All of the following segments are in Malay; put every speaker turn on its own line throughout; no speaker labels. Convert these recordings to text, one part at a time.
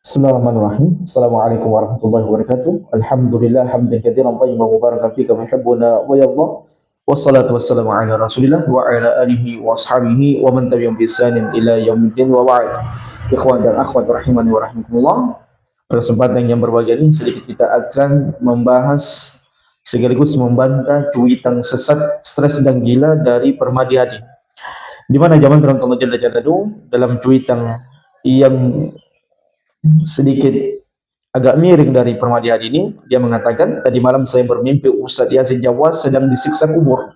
Bismillahirrahmanirrahim. Assalamualaikum warahmatullahi wabarakatuh. Alhamdulillah hamdan katsiran tayyiban mubarakan fi kama yuhibbuna wa yarda. Wassalatu wassalamu ala Rasulillah wa ala alihi wa ashabihi wa man tabi'ahum bi ihsanin ila yaumiddin wa ba'd. Ikhwan dan akhwat rahimani wa rahimakumullah. Pada kesempatan yang berbahagia ini sedikit kita akan membahas sekaligus membantah cuitan sesat, stres dan gila dari Permadi Hadi. Di mana zaman terang Allah Jalla Jalaluhu dalam cuitan yang sedikit agak miring dari Permadi Hadi ini, dia mengatakan, tadi malam saya bermimpi Ustadz Yasin Jawas sedang disiksa kubur.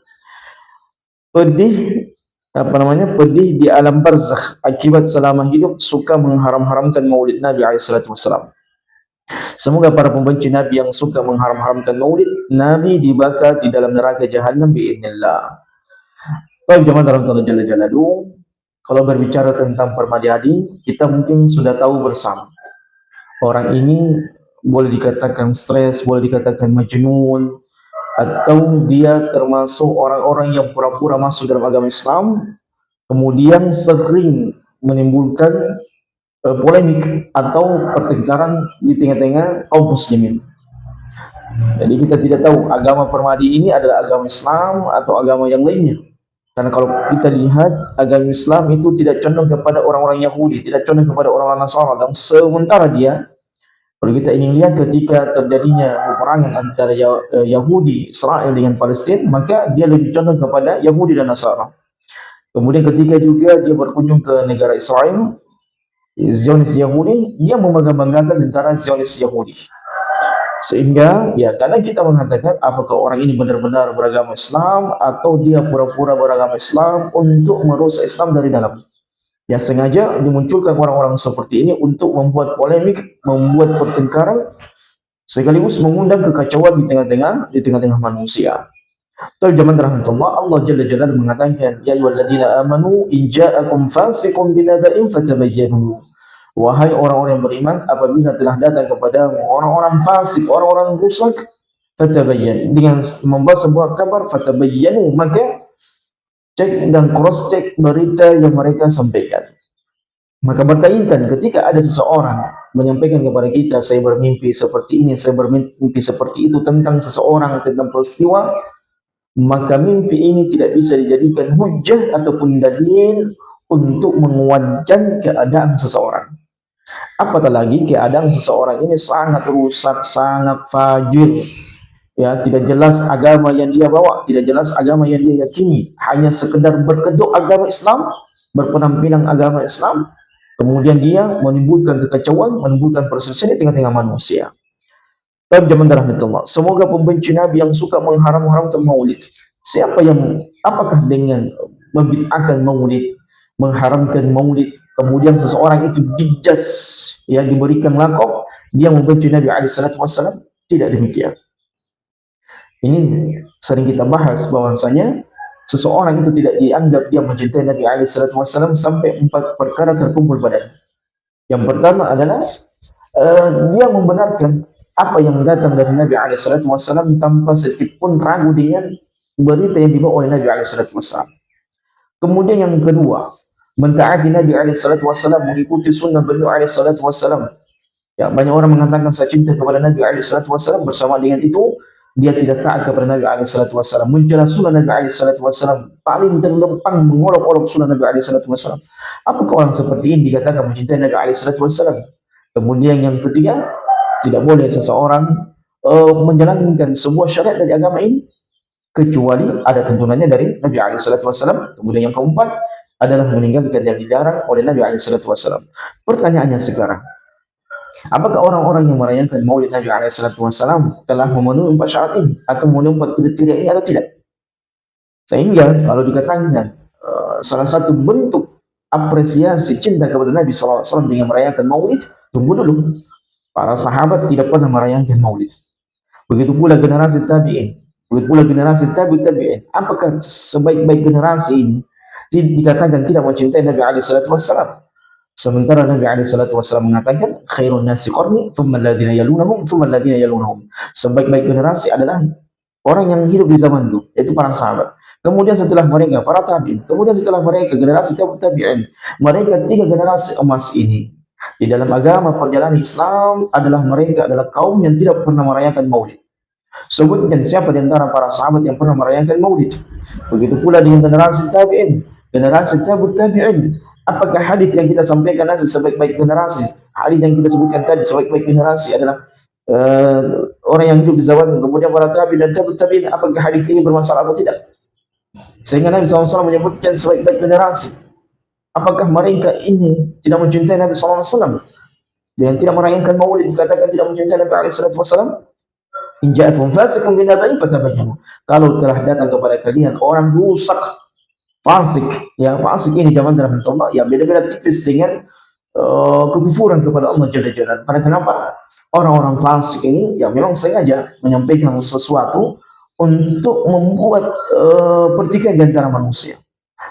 Pedih, pedih di alam barzakh akibat selama hidup suka mengharam-haramkan maulid Nabi SAW. Semoga para pembenci Nabi yang suka mengharam-haramkan maulid Nabi dibakar di dalam neraka jahanam biidznillah. Baik jemaah dalam Allah Jalla Jalaluhu, kalau berbicara tentang Permadi Hadi, kita mungkin sudah tahu bersama. Orang ini boleh dikatakan stres, boleh dikatakan majnun, atau dia termasuk orang-orang yang pura-pura masuk dalam agama Islam, kemudian sering menimbulkan polemik atau pertengkaran di tengah-tengah kaum muslimin. Jadi kita tidak tahu agama Permadi ini adalah agama Islam atau agama yang lainnya. Karena kalau kita lihat agama Islam itu tidak condong kepada orang-orang Yahudi, tidak condong kepada orang-orang Nasara. Dan sementara dia, kalau kita ingin lihat ketika terjadinya peperangan antara Yahudi, Israel dengan Palestina, maka dia lebih condong kepada Yahudi dan Nasara. Kemudian ketika juga dia berkunjung ke negara Israel, Zionis Yahudi, dia membangga-banggakan tentara Zionis Yahudi. Sehingga ya karena kita mengatakan apakah orang ini benar-benar beragama Islam atau dia pura-pura beragama Islam untuk merusak Islam dari dalam. Ya sengaja dimunculkan orang-orang seperti ini untuk membuat polemik, membuat pertengkaran, sekaligus mengundang kekacauan di tengah-tengah manusia. Tapi zaman rahmatullah, Allah Jalla Jalaluhu mengatakan, ya ayyuhalladzina amanu in ja'akum fasiqun binaba'in fatabayyanu. Wahai orang-orang yang beriman, apabila telah datang kepada orang-orang fasik, orang-orang rusak, fatabayyan, dengan membawa sebuah kabar, fatabayyanu, maka cek dan cross check berita yang mereka sampaikan. Maka berkaitan ketika ada seseorang menyampaikan kepada kita, saya bermimpi seperti ini, saya bermimpi seperti itu tentang seseorang, tentang peristiwa, maka mimpi ini tidak bisa dijadikan hujah ataupun dalil untuk menguatkan keadaan seseorang. Apatah lagi keadaan seseorang ini sangat rusak, sangat fajir, ya tidak jelas agama yang dia bawa, tidak jelas agama yang dia yakini, hanya sekedar berkedok agama Islam, berpenampilan agama Islam, kemudian dia menimbulkan kekacauan, menimbulkan perselisihan di tengah-tengah manusia. Tapi zaman rahmatullah, semoga pembenci Nabi yang suka mengharam-haramkan maulid, apakah dengan membid'ahkan maulid, mengharamkan maulid, kemudian seseorang itu dijas, ya diberikan lakop, dia membenci Nabi SAW? Tidak demikian. Ini sering kita bahas bahwasanya seseorang itu tidak dianggap dia mencintai Nabi SAW sampai 4 perkara terkumpul padanya. Yang pertama adalah dia membenarkan apa yang datang dari Nabi SAW tanpa sedikit pun ragu dengan berita yang dibawa oleh Nabi SAW. Kemudian yang kedua, mentaati Nabi SAW, mengikuti sunnah beliau SAW. Ya, banyak orang mengatakan saya cinta kepada Nabi SAW, bersama dengan itu dia tidak taat kepada Nabi SAW, mencela sunnah Nabi SAW, paling terlempang mengolok-olok sunnah Nabi SAW. Apakah orang seperti ini dikatakan mencintai Nabi SAW? Kemudian yang ketiga, tidak boleh seseorang menjalankan sebuah syariat dari agama ini kecuali ada tuntunannya dari Nabi SAW. Kemudian yang keempat adalah meninggalkan yang dilarang oleh Nabi SAW. Pertanyaannya sekarang, apakah orang-orang yang merayakan maulid Nabi SAW telah memenuhi 4 syarat ini atau memenuhi 4 kriteria ini atau tidak? Sehingga kalau dikatakan salah satu bentuk apresiasi cinta kepada Nabi SAW dengan merayakan maulid, tunggu dulu, para sahabat tidak pernah merayakan maulid. Begitu pula generasi tabi'in, begitu pula generasi tabi'in. Apakah sebaik-baik generasi ini dikatakan tidak mencintai Nabi SAW? Sementara Nabi SAW mengatakan khairun nasi qarni thumma alladhina yalunahum thumma alladhina yalunahum. Sebaik-baik generasi adalah orang yang hidup di zaman itu, yaitu para sahabat. Kemudian setelah mereka para tabi'in, kemudian setelah mereka generasi tabi'in. Mereka 3 generasi emas ini Di dalam agama perjalanan Islam adalah mereka adalah kaum yang tidak pernah merayakan maulid. Sebutkan siapa di antara para sahabat yang pernah merayakan maulid. Begitu pula dengan generasi tabi'in, generasi tabi'ut tabi'in. Apakah hadis yang kita sampaikan nanti sebaik-baik generasi? Hadis yang kita sebutkan tadi sebaik-baik generasi adalah orang yang hidup di zaman kemudian para tabi'in dan tabi'ut tabi'in. Apakah hadis ini bermasalah atau tidak? Sehingga Nabi SAW menyebutkan sebaik-baik generasi. Apakah mereka ini tidak mencintai Nabi SAW? Dan tidak merayakan maulid dikatakan tidak mencintai Nabi SAW? In ja'akum fasiqun binaba'in fatabayyanu. Kalau telah datang kepada kalian orang rusak, fasik, ya fasik ini zaman dalam Allah ya beda-beda tipis dengan kekufuran kepada Allah Jalla Jalla. Karena kenapa? Orang-orang fasik ini ya memang sengaja menyampaikan sesuatu untuk membuat pertikaian di antara manusia,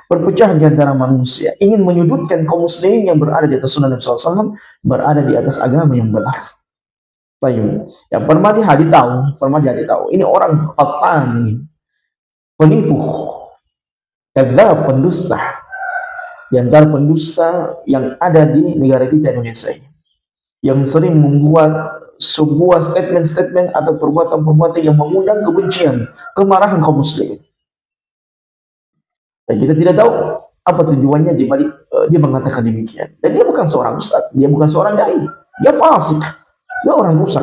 perpecahan di antara manusia, ingin menyudutkan kaum muslimin yang berada di atas sunnah Nabi SAW, berada di atas agama yang benar. Tayyib. Ya Permadi Hadi tahu, ini orang patan ini, penipu, kadzab, pendusta, di antara pendusta yang ada di negara kita Indonesia ini, yang sering membuat sebuah statement-statement atau perbuatan-perbuatan yang mengundang kebencian, kemarahan kaum muslimin. Dan kita tidak tahu apa tujuannya di balik dia mengatakan demikian. Dan dia bukan seorang ustaz, dia bukan seorang dai, dia fasik. Dia orang rusak.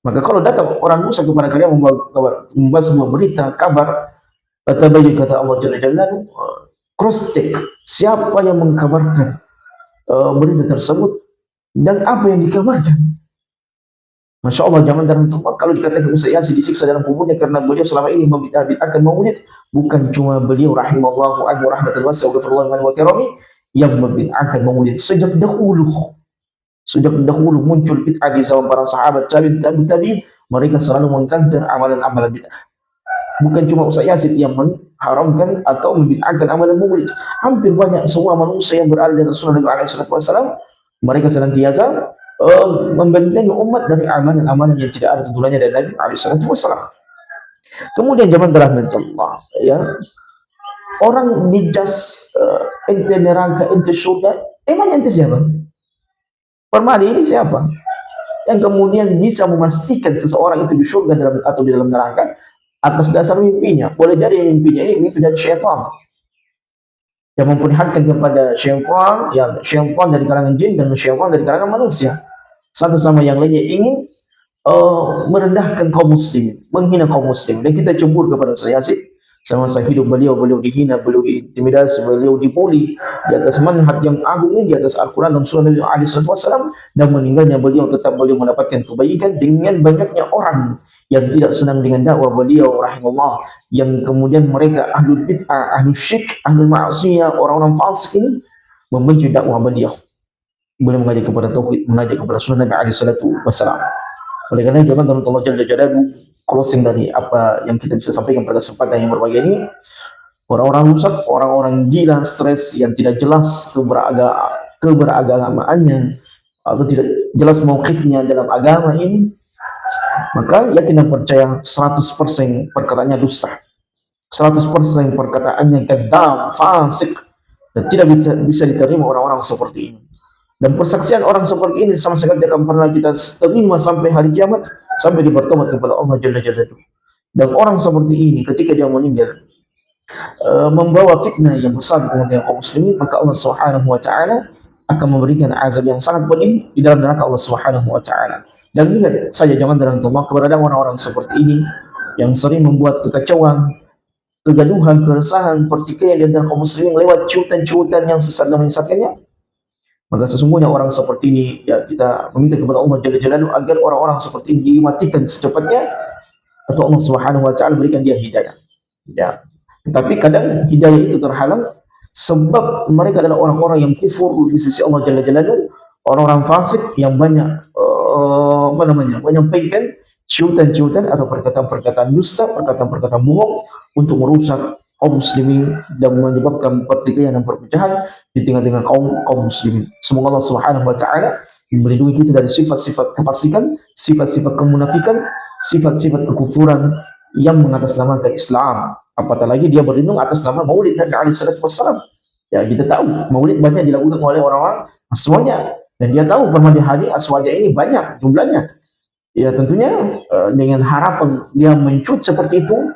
Maka kalau datang orang rusak kepada kalian membawa sebuah berita, kabar, kata Allah Jalla Jalla, cross check siapa yang mengkabarkan berita tersebut dan apa yang dikabarkan. Masya Allah, jangan dalam tempat kalau dikatakan Ustaz Yasin disiksa dalam kuburnya karena beliau selama ini membid'ahkan maulid, bukan cuma beliau rahimallahu anhu rahmatan wasi'ah wa karami yang membid'ahkan maulid sejak dahulu. Sejak dahulu muncul bid'ah di zaman para sahabat tabi'in, mereka selalu mengkantar amalan-amalan bid'ah. Bukan cuma Ustaz Yasin yang mengharamkan atau membid'ahkan amalan maulid. Hampir banyak semua manusia yang berada di atas sunnah Nabi SAW, mereka senantiasa membentengi umat dari amalan-amalan yang tidak ada tuntunannya dari Nabi SAW. Kemudian zaman rahmatullah, ya, orang nijas ente neraka, ente surga, emang ente siapa? Permadi ini siapa? Yang kemudian bisa memastikan seseorang itu di surga atau di dalam neraka atas dasar mimpinya. Boleh jadi mimpinya ini mimpi dari syaitan yang memperlihatkan kepada syaitan, ya syaitan dari kalangan jin dan syaitan dari kalangan manusia. Satu sama yang lainnya ingin merendahkan kaum muslimin, menghina kaum muslimin. Dan kita cemburu kepada Ustaz Yasin. Semasa hidup beliau dihina, beliau diintimidasi, beliau dibuli di atas manhaj yang agung ini, di atas Al-Quran dan Sunnah Nabi SAW, dan meninggalnya beliau beliau mendapatkan kebaikan dengan banyaknya orang yang tidak senang dengan dakwah beliau rahimahullah, yang kemudian mereka ahlul bid'ah, ahlul syirik, ahlul ma'asiyah, orang-orang fasik ini membenci dakwah beliau. Beliau mengajak kepada tauhid, mengajak kepada Sunnah Nabi SAW. Oleh karena itu, teman-teman Allah Jalla Jalaluhu, closing dari apa yang kita bisa sampaikan pada kesempatan yang berbahagia ini, orang-orang rusak, orang-orang gila, stres, yang tidak jelas keberagamaannya atau tidak jelas mauqifnya dalam agama ini, maka yakin dan percaya 100% perkataannya dusta, 100% perkataannya kadzab, fasik, dan tidak bisa diterima orang-orang seperti ini. Dan persaksian orang seperti ini sama sekali tidak akan pernah kita terima sampai hari kiamat, sampai bertobat kepada Allah Jalla Jalaluhu. Dan orang seperti ini ketika dia meninggal membawa fitnah yang besar di tengah-tengah kaum muslimin, maka Allah Subhanahu wa taala akan memberikan azab yang sangat pedih di dalam neraka Allah Subhanahu wa taala. Dan lihat saja zaman dalam Allah keberadaan orang-orang seperti ini yang sering membuat kekacauan, kegaduhan, keresahan, pertikaian di antara kaum muslimin lewat cuitan-cuitan yang sesat dan menyesatkannya. Maka sesungguhnya orang seperti ini, ya kita meminta kepada Allah Jalla Jalaluhu agar orang-orang seperti ini dimatikan secepatnya, atau Allah Subhanahu wa taala berikan dia hidayah. Ya. Tetapi kadang hidayah itu terhalang sebab mereka adalah orang-orang yang kufur di sisi Allah Jalla Jalaluhu, orang-orang fasik yang banyak menyampaikan ciutan-ciutan atau perkataan-perkataan dusta, perkataan-perkataan bohong untuk merusak kaum muslimin dan menyebabkan pertikaian dan perpecahan di tengah-tengah kaum muslimin. Semoga Allah Subhanahu wa taala melindungi kita dari sifat-sifat kefasikan, sifat-sifat kemunafikan, sifat-sifat kekufuran yang mengatasnamakan Islam. Apatah lagi dia berlindung atas nama Maulid Nabi alaihi salatu wassalam. Ya, kita tahu Maulid banyak dilakukan oleh orang-orang semuanya dan dia tahu permadi hadis aswaja ini banyak jumlahnya. Ya tentunya dengan harapan dia mencut seperti itu,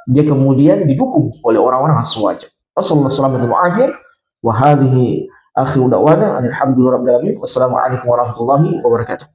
dia kemudian didukung oleh orang-orang aswaja. Wassalamualaikum warahmatullahi wabarakatuh. Wassalamualaikum warahmatullahi wabarakatuh.